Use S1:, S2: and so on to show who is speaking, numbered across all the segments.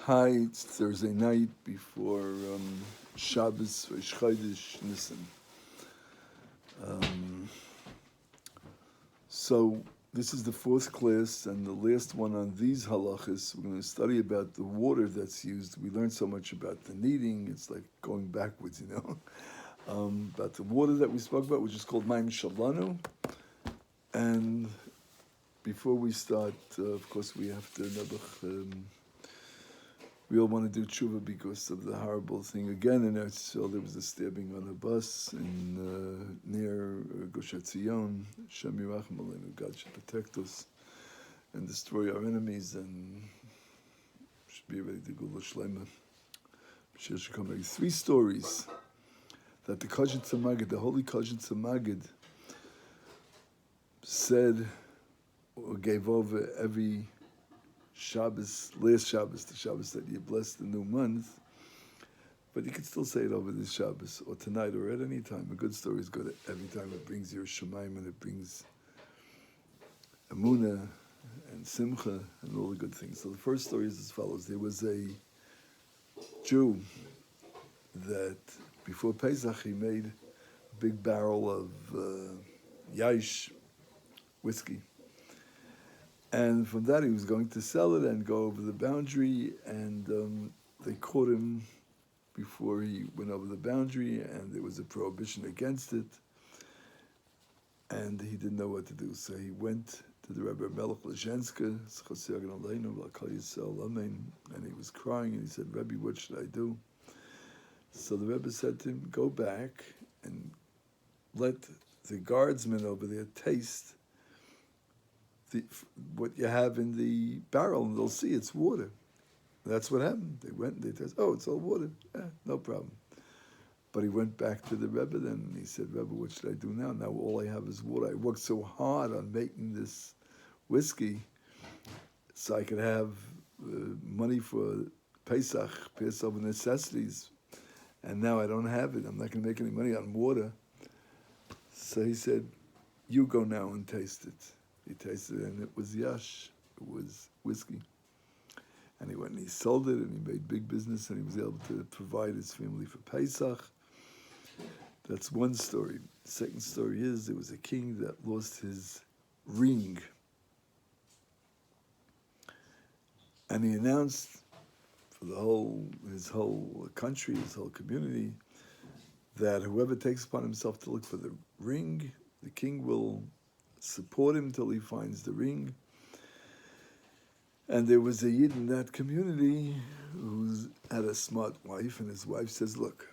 S1: Hi, it's Thursday night before Shabbos Rosh Chodesh Nisan. Um, so this is the fourth class and the last one on these halachas. We're going to study about the water that's used. We learned so much about the kneading. It's like going backwards, about the water that we spoke about, which is called Maim Shalanu. And before we start, of course, we have to we all want to do tshuva because of the horrible thing again in Eretz Yisrael. There was a stabbing on a bus in near Gush Etzion. Shem Yirachim Aleinu. God should protect us and destroy our enemies, and should be ready to go Shlema. Mashiach should come ready. 3 stories that the Kajit Tzamagid, the holy Kajit Tzamagid, said or gave over every Shabbos, last Shabbos, the Shabbos that you bless the new month, but you can still say it over this Shabbos or tonight or at any time. A good story is good every time. It brings your Shemaim and it brings Emunah and Simcha and all the good things. So the first story is as follows. There was a Jew that before Pesach he made a big barrel of Yaish whiskey. And from that, he was going to sell it and go over the boundary, and they caught him before he went over the boundary, and there was a prohibition against it, and he didn't know what to do. So he went to the Rebbe Melech Lezhenska, and he was crying, and he said, Rebbe, what should I do? So the Rebbe said to him, go back and let the guardsmen over there taste what you have in the barrel, and they'll see it's water. That's what happened. They went and they said, oh, it's all water. Yeah, no problem. But he went back to the Rebbe then, and he said, Rebbe, what should I do now? Now all I have is water. I worked so hard on making this whiskey so I could have money for Passover necessities, and now I don't have it. I'm not going to make any money on water. So he said, you go now and taste it. He tasted it, and it was yash. It was whiskey. And he went and he sold it, and he made big business, and he was able to provide his family for Pesach. That's one story. The second story is there was a king that lost his ring. And he announced for his whole country, his whole community, that whoever takes upon himself to look for the ring, the king will support him till he finds the ring. And there was a Yid in that community who had a smart wife, and his wife says, look,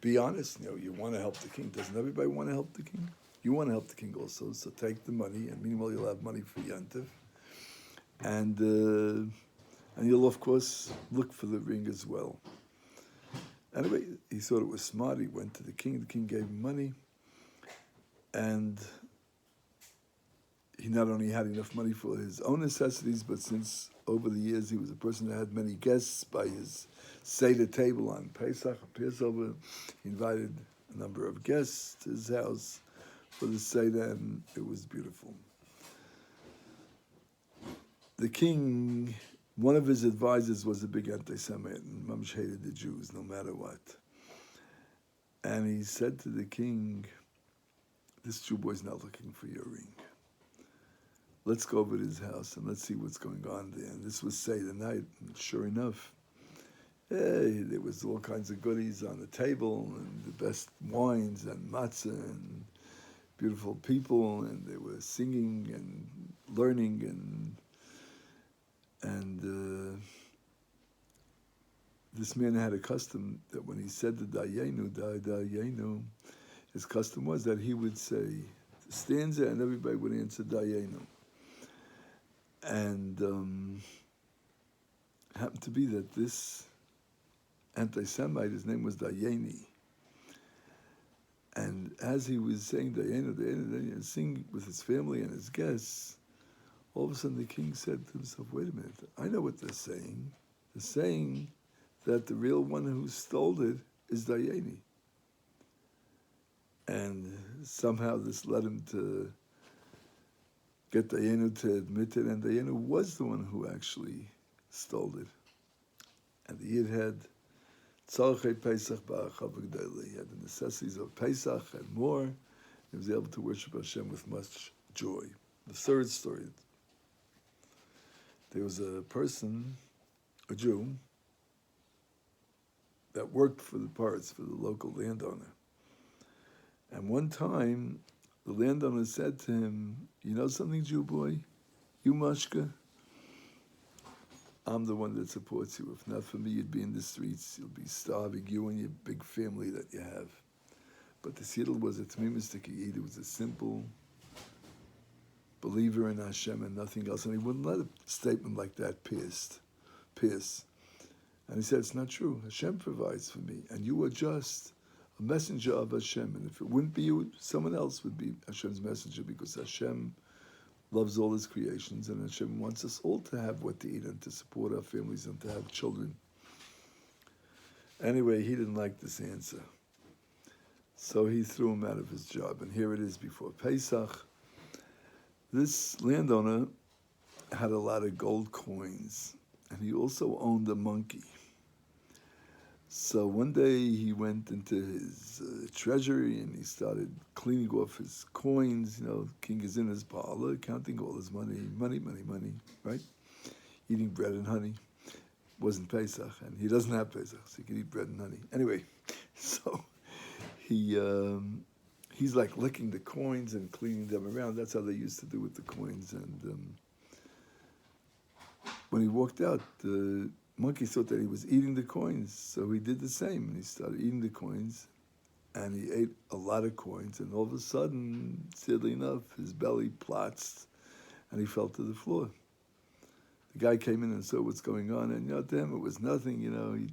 S1: be honest, you want to help the king. Doesn't everybody want to help the king? You want to help the king also, so take the money, and meanwhile you'll have money for Yantiv. And you'll, of course, look for the ring as well. Anyway, he thought it was smart. He went to the king gave him money, and he not only had enough money for his own necessities, but since over the years he was a person that had many guests by his Seder table on Pesach or Passover, he invited a number of guests to his house for the Seder, and it was beautiful. The king, one of his advisors was a big anti-Semite, and Mamish hated the Jews no matter what. And he said to the king, this Jew boy's not looking for your ring. Let's go over to his house and let's see what's going on there. And this was Seder night, and sure enough, there was all kinds of goodies on the table, and the best wines and matzah and beautiful people, and they were singing and learning, and this man had a custom that when he said the Dayenu, his custom was that he would say the stanza and everybody would answer Dayenu. And happened to be that this anti-Semite, his name was Dayeni. And as he was saying Dayenu, singing with his family and his guests, all of a sudden the king said to himself, wait a minute, I know what they're saying. They're saying that the real one who stole it is Dayeni. And somehow this led him to get Dayenu to admit it, and Dayenu was the one who actually stole it. And the Yid had Tzarchei Pesach Ba'achav G'dayla. He had the necessities of Pesach and more. He was able to worship Hashem with much joy. The third story, there was a person, a Jew, that worked for the parts, for the local landowner. And one time, the landowner said to him, you know something, Jew boy? You, Mashka, I'm the one that supports you. If not for me, you'd be in the streets. You'll be starving, you and your big family that you have. But the Yidel was a Tmimis Yid. He was a simple believer in Hashem and nothing else. And he wouldn't let a statement like that pierce. And he said, it's not true. Hashem provides for me. And you are just a messenger of Hashem. And if it wouldn't be you, someone else would be Hashem's messenger, because Hashem loves all his creations, and Hashem wants us all to have what to eat and to support our families and to have children. Anyway, he didn't like this answer. So he threw him out of his job. And here it is before Pesach. This landowner had a lot of gold coins, and he also owned a monkey. So one day he went into his treasury and he started cleaning off his coins. You know, king is in his parlor, counting all his money, right? Eating bread and honey. Wasn't Pesach, and he doesn't have Pesach, so he can eat bread and honey. Anyway, so he's like licking the coins and cleaning them around. That's how they used to do with the coins. And when he walked out, the monkey thought that he was eating the coins, so he did the same, and he started eating the coins, and he ate a lot of coins, and all of a sudden, sadly enough, his belly plotzed, and he fell to the floor. The guy came in and saw what's going on, and to him it was nothing. He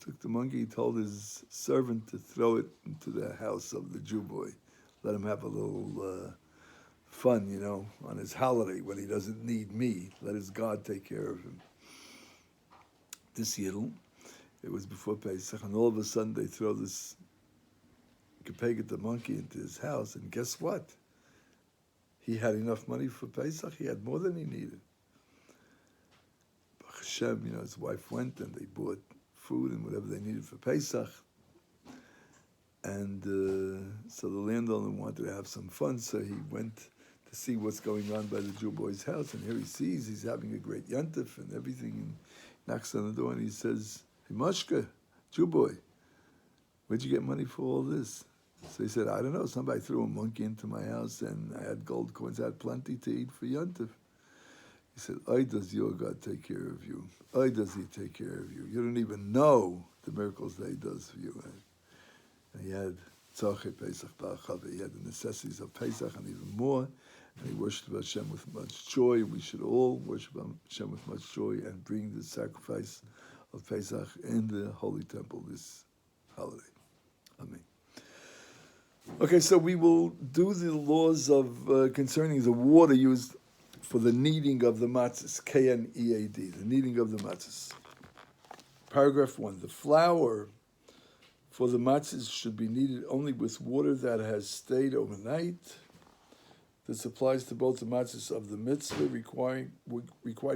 S1: took the monkey, he told his servant to throw it into the house of the Jew boy, let him have a little fun, on his holiday when he doesn't need me. Let his God take care of him. This Yidel, it was before Pesach, and all of a sudden they throw this Gepeget, the monkey, into his house, and guess what? He had enough money for Pesach. He had more than he needed. Baruch Hashem, his wife went and they bought food and whatever they needed for Pesach. And so the landowner wanted to have some fun, so he went to see what's going on by the Jew boy's house, and here he sees he's having a great yontif and everything, and knocks on the door and he says, hey, Mashka, Jew boy, where'd you get money for all this? So he said, I don't know, somebody threw a monkey into my house and I had gold coins, I had plenty to eat for yontif. He said, does your God take care of you? Does he take care of you? You don't even know the miracles that he does for you. And he had Tzarchei Pesach Ba'achav, he had the necessities of Pesach and even more. And he worshipped Hashem with much joy. We should all worship Hashem with much joy and bring the sacrifice of Pesach in the Holy Temple this holiday. Amen. Okay, so we will do the laws of concerning the water used for the kneading of the matzahs, K-N-E-A-D, the kneading of the matzahs. Paragraph 1, the flour for the matzahs should be kneaded only with water that has stayed overnight. This applies to both the matzahs of the mitzvah required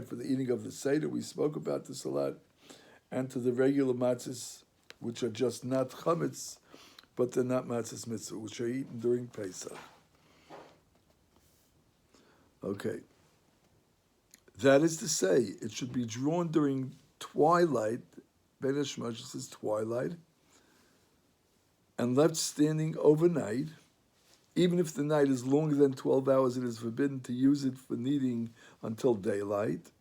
S1: for the eating of the Seder. We spoke about this a lot. And to the regular matzahs, which are just not chametz, but they're not matzahs mitzvah, which are eaten during Pesach. Okay. That is to say, it should be drawn during twilight, Ben Hashmash says twilight, and left standing overnight. Even if the night is longer than 12 hours, it is forbidden to use it for kneading until daylight.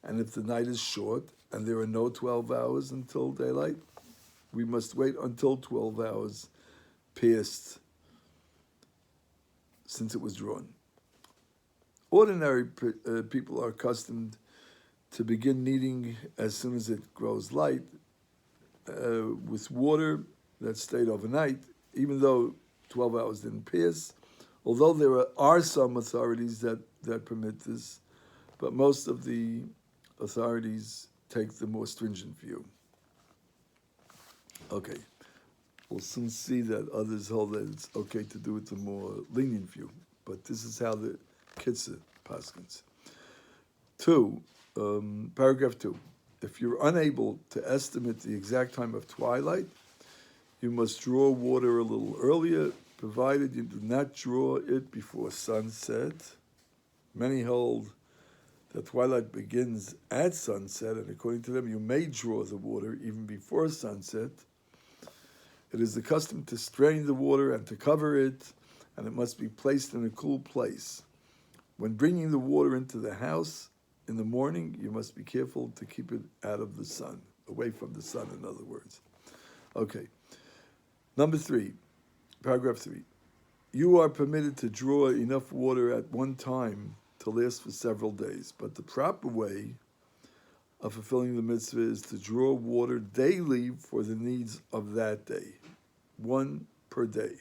S1: And if the night is short and there are no 12 hours until daylight, we must wait until 12 hours passed since it was drawn. Ordinary people are accustomed to begin kneading as soon as it grows light with water that stayed overnight, even though 12 hours didn't pass, although there are some authorities that permit this, but most of the authorities take the more stringent view. Okay, we'll soon see that others hold that it's okay to do it the more lenient view, but this is how the Kitzur paskins. Paragraph 2. If you're unable to estimate the exact time of twilight, you must draw water a little earlier, provided you do not draw it before sunset. Many hold that twilight begins at sunset, and according to them, you may draw the water even before sunset. It is the custom to strain the water and to cover it, and it must be placed in a cool place. When bringing the water into the house in the morning, you must be careful to keep it out of the sun, away from the sun, in other words. Okay. Number 3, paragraph 3. You are permitted to draw enough water at one time to last for several days, but the proper way of fulfilling the mitzvah is to draw water daily for the needs of that day, 1 per day.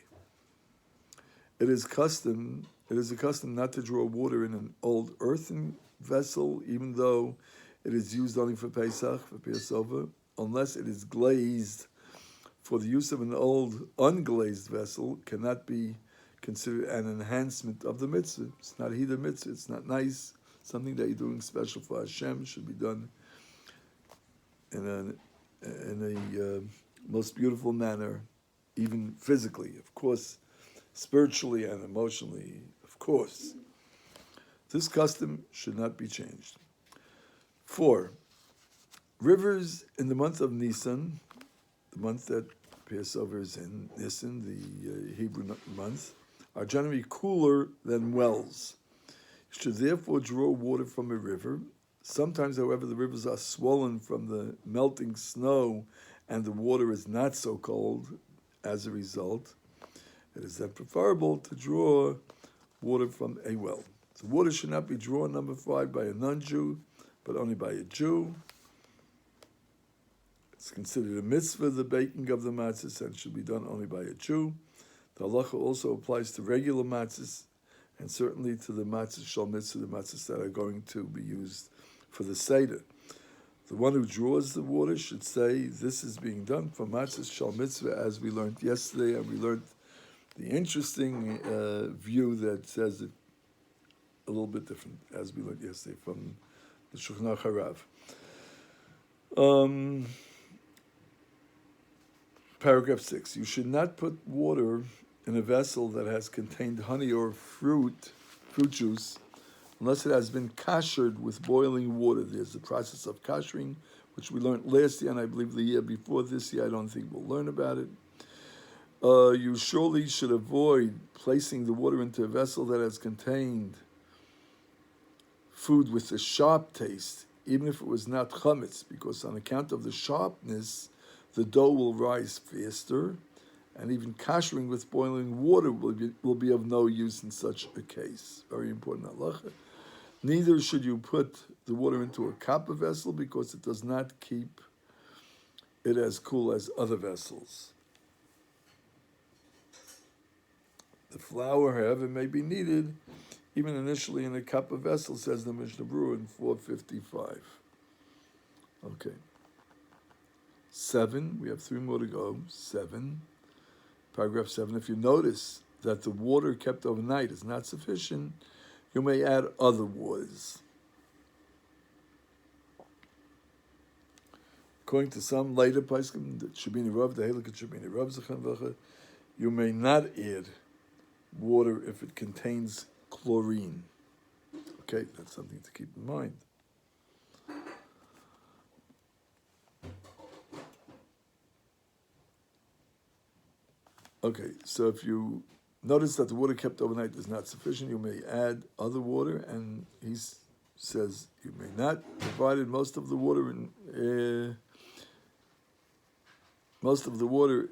S1: It is a custom not to draw water in an old earthen vessel, even though it is used only for Pesach, for Passover, unless it is glazed. For the use of an old unglazed vessel cannot be considered an enhancement of the mitzvah. It's not hida mitzvah, it's not nice. Something that you're doing special for Hashem should be done in a most beautiful manner, even physically, of course, spiritually and emotionally, of course. This custom should not be changed. 4, rivers in the month of Nisan, the month that Passover is in, Nisan, the Hebrew month, are generally cooler than wells. You should therefore draw water from a river. Sometimes, however, the rivers are swollen from the melting snow and the water is not so cold as a result. It is then preferable to draw water from a well. The water should not be drawn, number 5, by a non-Jew, but only by a Jew. It's considered a mitzvah, the baking of the matzahs, and should be done only by a Jew. The halacha also applies to regular matzahs, and certainly to the matzahs shal mitzvah, the matzahs that are going to be used for the Seder. The one who draws the water should say, this is being done for matzahs shal mitzvah, as we learned yesterday, and we learned the interesting view that says it a little bit different, as we learned yesterday from the Shulchan Aruch Harav. Paragraph 6. You should not put water in a vessel that has contained honey or fruit juice, unless it has been kashered with boiling water. There's the process of kashering, which we learned last year, and I believe the year before this year. I don't think we'll learn about it. You surely should avoid placing the water into a vessel that has contained food with a sharp taste, even if it was not chametz, because on account of the sharpness, the dough will rise faster, and even kashering with boiling water will be of no use in such a case. Very important halacha. Neither should you put the water into a copper vessel, because it does not keep it as cool as other vessels. The flour, however, may be needed, even initially in a copper vessel, says the Mishnah Berurah in 455. Okay. 7, we have 3 more to go. 7, paragraph 7. If you notice that the water kept overnight is not sufficient, you may add other waters. According to some later poskim, the Shabini Rav, the Halachos of Shabini Rav, you may not add water if it contains chlorine. Okay, that's something to keep in mind. Okay, so if you notice that the water kept overnight is not sufficient, you may add other water, and he says you may not, provided most of the water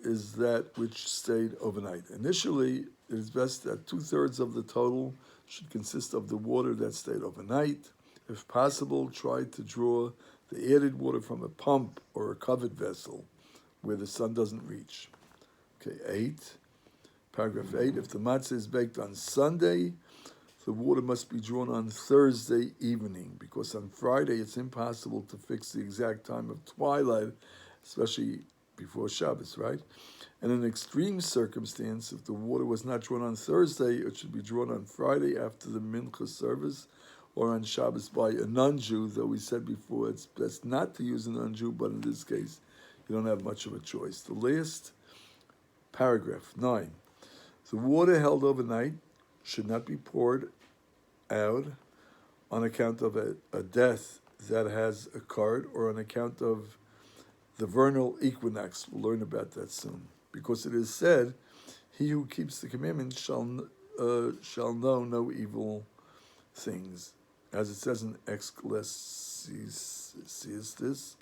S1: is that which stayed overnight. Initially, it is best that 2/3 of the total should consist of the water that stayed overnight. If possible, try to draw the added water from a pump or a covered vessel where the sun doesn't reach. Okay, 8, paragraph 8. If the matzah is baked on Sunday, the water must be drawn on Thursday evening, because on Friday it's impossible to fix the exact time of twilight, especially before Shabbos, right? And in an extreme circumstance, if the water was not drawn on Thursday, it should be drawn on Friday after the Mincha service, or on Shabbos by a non-Jew, though we said before it's best not to use a non-Jew, but in this case, you don't have much of a choice. The last paragraph, 9. The water held overnight should not be poured out on account of a death that has occurred or on account of the vernal equinox. We'll learn about that soon. Because it is said, he who keeps the commandments shall know no evil things. As it says in Ecclesiastes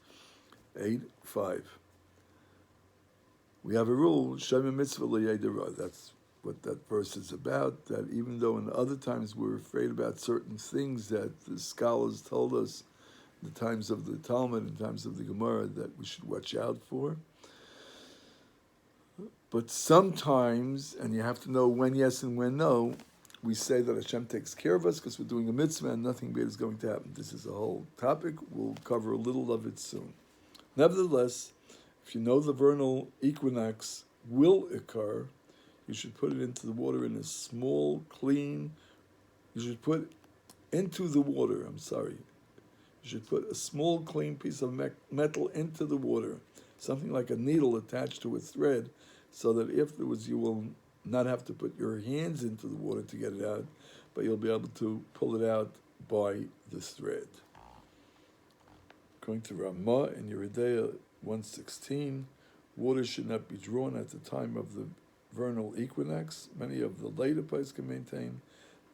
S1: 8:5. We have a rule, Shema Mitzvah L'Yedera. That's what that verse is about, that even though in other times we're afraid about certain things that the scholars told us, in the times of the Talmud and times of the Gemara, that we should watch out for. But sometimes, and you have to know when yes and when no, we say that Hashem takes care of us because we're doing a mitzvah and nothing bad is going to happen. This is a whole topic. We'll cover a little of it soon. Nevertheless, if you know the vernal equinox will occur, you should put it into the water in a small, clean, you should put into the water, you should put a small, clean piece of metal into the water, something like a needle attached to a thread, so that afterwards you will not have to put your hands into the water to get it out, but you'll be able to pull it out by the thread. According to Ramah in Yeridea 1:16, water should not be drawn at the time of the vernal equinox. Many of the later poets can maintain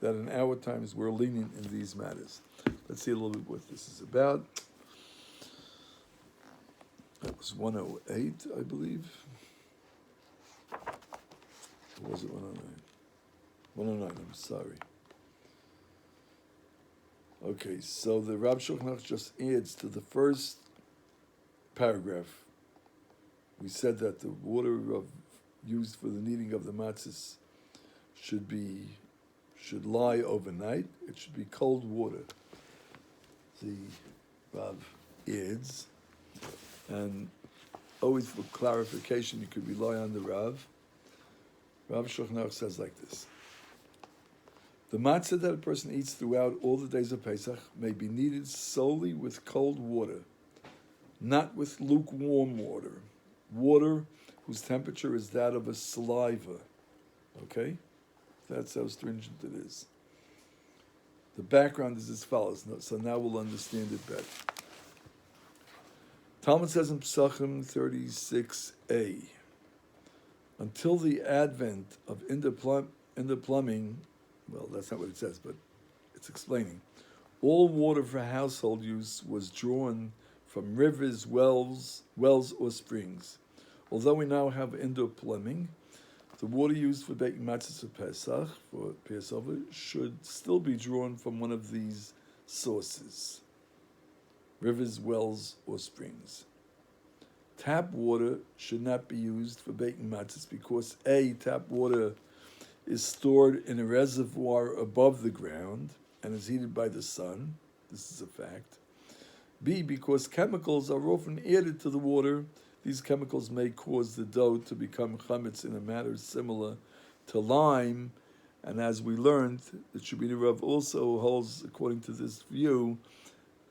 S1: that in our times we're lenient in these matters. Let's see a little bit what this is about. That was 108, I believe. Or was it 109? 109, I'm sorry. Okay, so the Rab Shulchan Aruch just adds to the first paragraph. We said that the water used for the kneading of the matzahs should lie overnight. It should be cold water. The Rav adds, and always for clarification, you could rely on the Rav. Rav Shulchan Aruch says like this: the matzah that a person eats throughout all the days of Pesach may be kneaded solely with cold water, not with lukewarm water, water whose temperature is that of a saliva. Okay? That's how stringent it is. The background is as follows, so now we'll understand it better. Talmud says in Pesachim 36a, until the advent of indoor plumbing, well, that's not what it says, but it's explaining, all water for household use was drawn from rivers, wells or springs. Although we now have indoor plumbing, the water used for baking matzahs of Pesach, for Passover, should still be drawn from one of these sources: rivers, wells, or springs. Tap water should not be used for baking matzahs because A, tap water is stored in a reservoir above the ground and is heated by the sun. This is a fact. B, because chemicals are often added to the water. These chemicals may cause the dough to become chametz in a manner similar to lime. And as we learned, the Shubini Rav also holds, according to this view,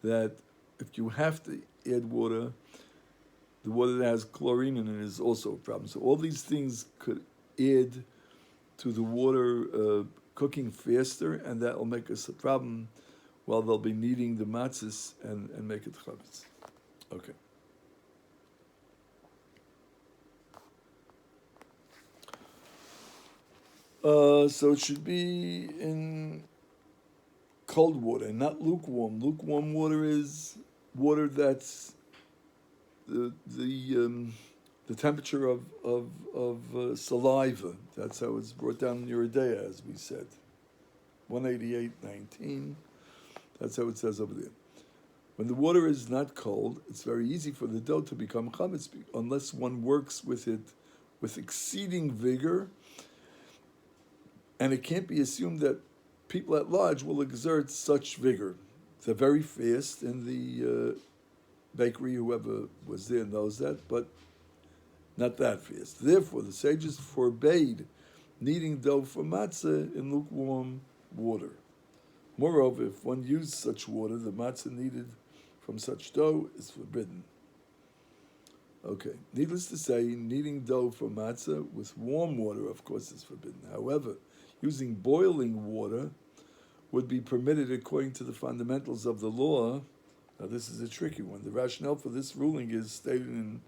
S1: that if you have to add water, the water that has chlorine in it is also a problem. So all these things could add to the water cooking faster, and that will make us a problem while they'll be kneading the matzahs and make it chametz. Okay. So it should be in cold water, not lukewarm. Lukewarm water is water that's the temperature of saliva. That's how it's brought down in Yeridea, as we said. 188:19. That's how it says over there. When the water is not cold, it's very easy for the dough to become chametz unless one works with it with exceeding vigor. And it can't be assumed that people at large will exert such vigor. They're very fast in the bakery. Whoever was there knows that, but not that fast. Therefore, the sages forbade kneading dough for matzah in lukewarm water. Moreover, if one used such water, the matzah needed from such dough is forbidden. Okay, needless to say, kneading dough for matzah with warm water, of course, is forbidden. However, using boiling water would be permitted according to the fundamentals of the law. Now, this is a tricky one. The rationale for this ruling is stated in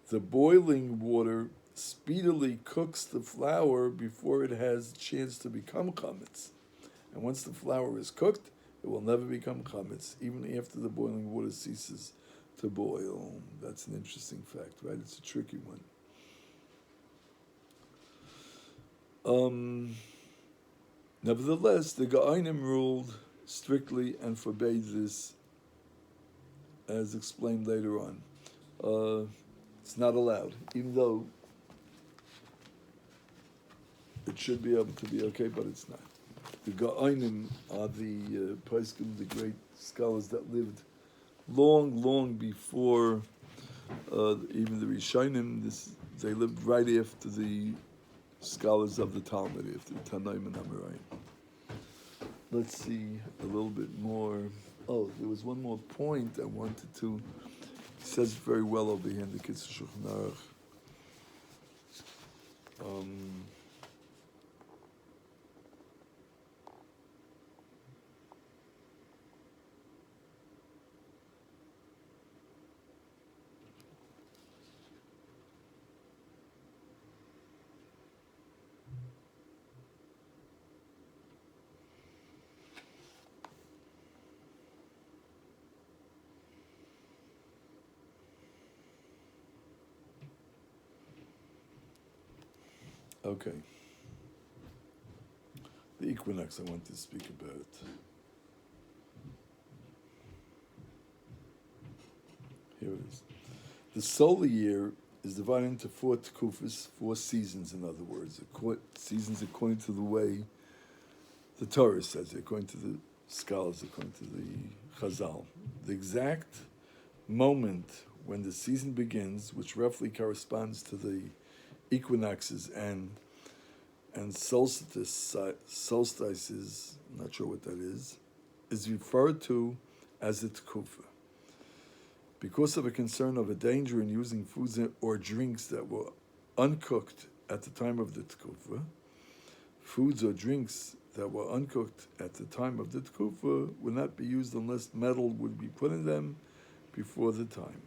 S1: the boiling water speedily cooks the flour before it has a chance to become chametz. And once the flour is cooked, it will never become chametz, even after the boiling water ceases to boil. That's an interesting fact, right? It's a tricky one. Nevertheless, the Gaonim ruled strictly and forbade this, as explained later on. It's not allowed, even though it should be able to be okay, but it's not. The Gaonim are the poskim, the great scholars that lived long before even the Rishonim. They lived right after the scholars of the Talmud, after Tanaim and Amoraim. Let's see a little bit more. Oh, there was one more point I wanted to. It says it very well over here in the Kitzur Shulchan Aruch. Okay. The equinox I want to speak about. Here it is. The solar year is divided into 4 tkufas, 4 seasons, in other words. Seasons according to the way the Torah says, according to the scholars, according to the Chazal. The exact moment when the season begins, which roughly corresponds to the equinoxes and solstices, I'm not sure what that is referred to as the tkufa. Because of a concern of a danger in using foods or drinks that were uncooked at the time of the tkufa, foods or drinks that were uncooked at the time of the tkufa would not be used unless metal would be put in them before the time.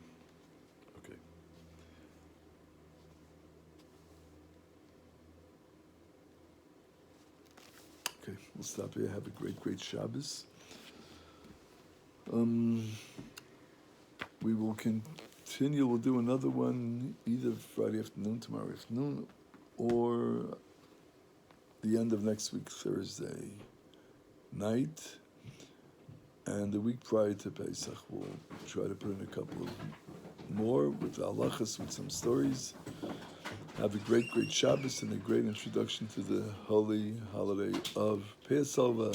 S1: Okay, we'll stop here. Have a great Shabbos. We will continue. We'll do another one either Friday afternoon, tomorrow afternoon, or the end of next week, Thursday night. And the week prior to Pesach, we'll try to put in a couple of more with halachos, with some stories. Have a great Shabbos and a great introduction to the holy holiday of Passover.